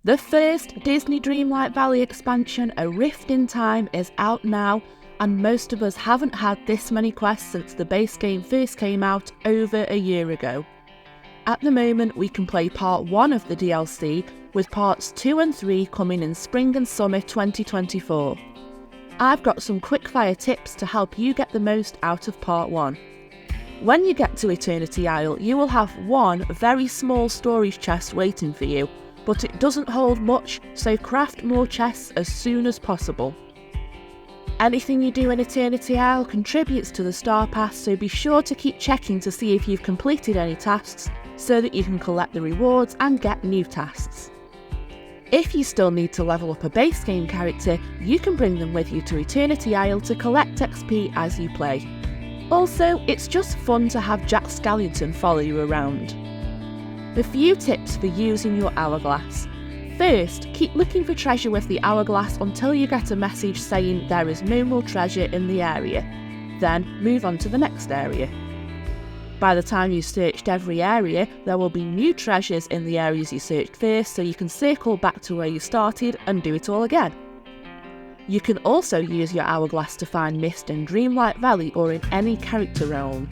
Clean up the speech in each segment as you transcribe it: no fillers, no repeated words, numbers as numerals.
The first Disney Dreamlight Valley expansion, A Rift in Time, is out now, and most of us haven't had this many quests since the base game first came out over a year ago. At the moment, we can play part 1 of the DLC, with parts 2 and 3 coming in spring and summer 2024. I've got some quickfire tips to help you get the most out of part 1. When you get to Eternity Isle, you will have one very small storage chest waiting for you, but it doesn't hold much, so craft more chests as soon as possible. Anything you do in Eternity Isle contributes to the Star Pass, so be sure to keep checking to see if you've completed any tasks, so that you can collect the rewards and get new tasks. If you still need to level up a base game character, you can bring them with you to Eternity Isle to collect XP as you play. Also, it's just fun to have Jack Skellington follow you around. A few tips for using your hourglass. First, keep looking for treasure with the hourglass until you get a message saying there is no more treasure in the area. Then move on to the next area. By the time you've searched every area, there will be new treasures in the areas you searched first, so you can circle back to where you started and do it all again. You can also use your hourglass to find mist in Dreamlight Valley or in any character realm.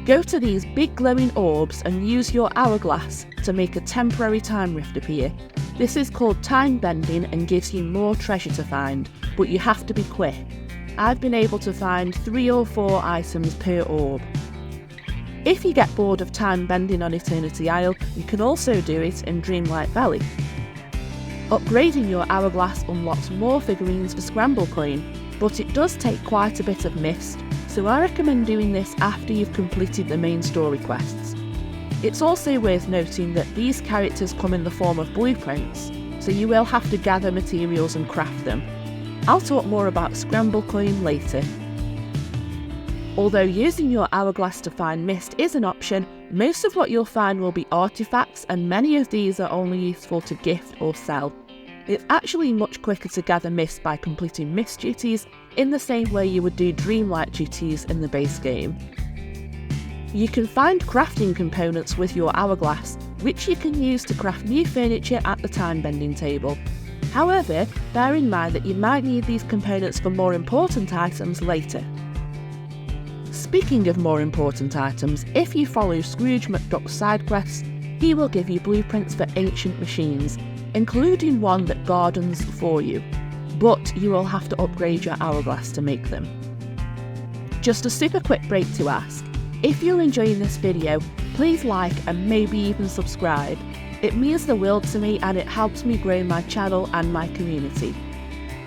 Go to these big glowing orbs and use your hourglass to make a temporary time rift appear. This is called time bending and gives you more treasure to find, but you have to be quick. I've been able to find 3 or 4 items per orb. If you get bored of time bending on Eternity Isle, you can also do it in Dreamlight Valley. Upgrading your hourglass unlocks more figurines for Scramble Coin, but it does take quite a bit of mist, so I recommend doing this after you've completed the main story quests. It's also worth noting that these characters come in the form of blueprints, so you will have to gather materials and craft them. I'll talk more about Scramble Coin later. Although using your hourglass to find mist is an option, most of what you'll find will be artifacts, and many of these are only useful to gift or sell. It's actually much quicker to gather mist by completing mist duties in the same way you would do Dreamlight duties in the base game. You can find crafting components with your hourglass, which you can use to craft new furniture at the time bending table. However, bear in mind that you might need these components for more important items later. Speaking of more important items, if you follow Scrooge McDuck's side quests, he will give you blueprints for ancient machines, including one that gardens for you, but you will have to upgrade your hourglass to make them. Just a super quick break to ask, if you're enjoying this video, please like and maybe even subscribe. It means the world to me and it helps me grow my channel and my community.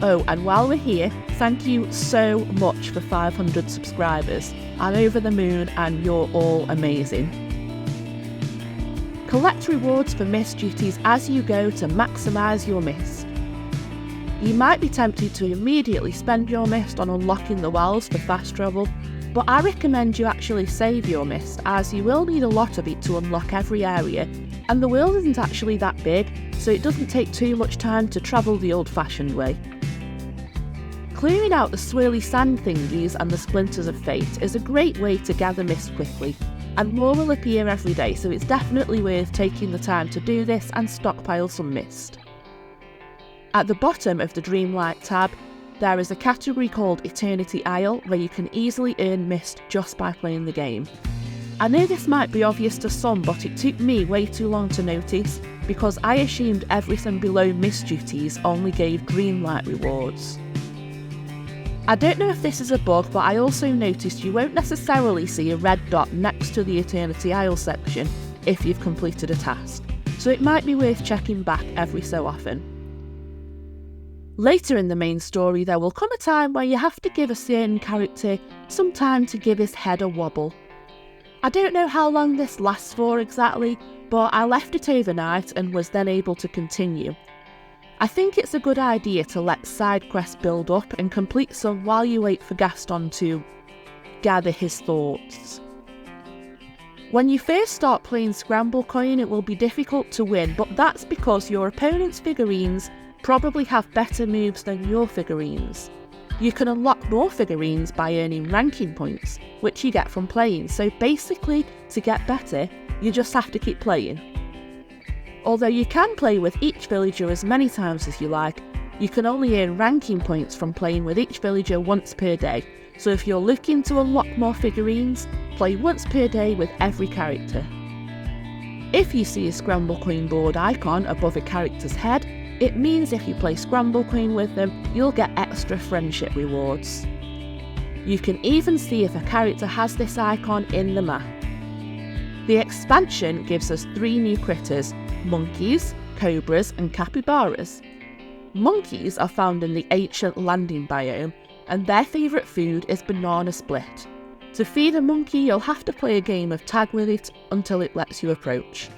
Oh, and while we're here, thank you so much for 500 subscribers. I'm over the moon and you're all amazing. Collect rewards for mist duties as you go to maximise your mist. You might be tempted to immediately spend your mist on unlocking the wells for fast travel, but I recommend you actually save your mist, as you will need a lot of it to unlock every area, and the world isn't actually that big, so it doesn't take too much time to travel the old-fashioned way. Clearing out the swirly sand thingies and the splinters of fate is a great way to gather mist quickly, and more will appear every day, so it's definitely worth taking the time to do this and stockpile some mist. At the bottom of the Dreamlight tab, there is a category called Eternity Isle where you can easily earn mist just by playing the game. I know this might be obvious to some, but it took me way too long to notice because I assumed everything below mist duties only gave Dreamlight rewards. I don't know if this is a bug, but I also noticed you won't necessarily see a red dot next to the Eternity Isle section if you've completed a task, so it might be worth checking back every so often. Later in the main story, there will come a time where you have to give a certain character some time to give his head a wobble. I don't know how long this lasts for exactly, but I left it overnight and was then able to continue. I think it's a good idea to let side quests build up and complete some while you wait for Gaston to gather his thoughts. When you first start playing Scramble Coin, it will be difficult to win, but that's because your opponent's figurines probably have better moves than your figurines. You can unlock more figurines by earning ranking points, which you get from playing, so basically, to get better, you just have to keep playing. Although you can play with each villager as many times as you like, you can only earn ranking points from playing with each villager once per day. So if you're looking to unlock more figurines, play once per day with every character. If you see a Scramble Queen board icon above a character's head, it means if you play Scramble Queen with them, you'll get extra friendship rewards. You can even see if a character has this icon in the map. The expansion gives us 3 new critters: monkeys, cobras and capybaras. Monkeys are found in the ancient landing biome, and their favourite food is banana split. To feed a monkey, you'll have to play a game of tag with it until it lets you approach.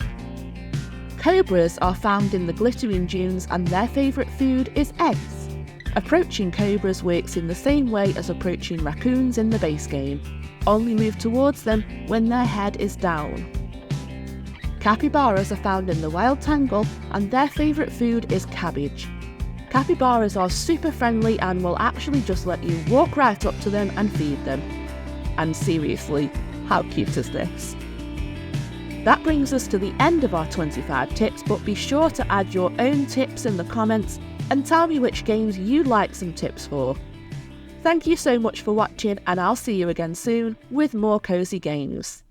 Cobras are found in the glittering dunes, and their favourite food is eggs. Approaching cobras works in the same way as approaching raccoons in the base game, only move towards them when their head is down. Capybaras are found in the wild tangle, and their favourite food is cabbage. Capybaras are super friendly and will actually just let you walk right up to them and feed them. And seriously, how cute is this? That brings us to the end of our 25 tips, but be sure to add your own tips in the comments and tell me which games you'd like some tips for. Thank you so much for watching, and I'll see you again soon with more cozy games.